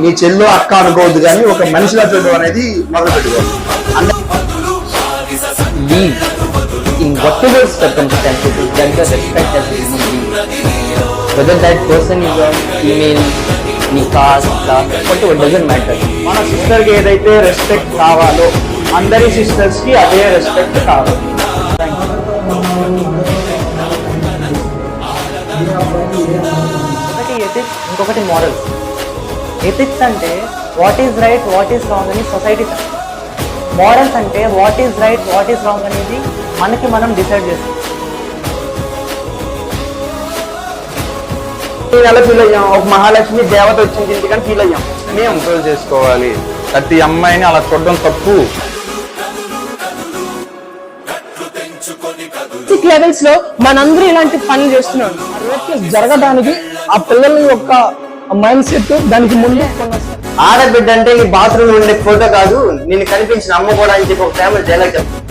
నీ చెల్లు అక్క అనుకోవద్దు, కానీ ఒక మనిషిలా చూడడం అనేది మొదలు పెట్టుకోవాలి. In whatever circumstances, there is a respect as a human being. Whether that person is a female, any caste, class, whatever, doesn't matter. మన సిస్టర్కి ఏదైతే రెస్పెక్ట్ కావాలో అందరి సిస్టర్స్కి అదే రెస్పెక్ట్ కావాలి. ఒకటి ఎథిక్స్, ఇంకొకటి మోరల్స్. ఎథిక్స్ అంటే what is right, what is wrong అని సొసైటీ. మోరల్స్ అంటే what is right, what is wrong అనేది మనకి మనం డిసైడ్ చేస్తాం. నెల ఫీల్ అయ్యాం, ఒక మహాలక్ష్మి దేవత వచ్చింది ఇంటికని ఫీల్ అయ్యాం. మేము కంట్రోల్ చేసుకోవాలి. ప్రతి అమ్మాయిని అలా చూడడం తప్పు. లెవెల్స్ లో మనందరూ ఇలాంటి పనులు చేస్తున్నాం. జరగడానికి ఆ పిల్లల యొక్క మైండ్ సెట్ దానికి ముందు. ఆడబిడ్డ అంటే ఈ బాత్రూమ్ ఉండే ఫోటో కాదు, నేను కనిపించిన అమ్మ కూడా అని చెప్పి ఒక ఫ్యామిలీ డైలాగ్ చెప్తాను.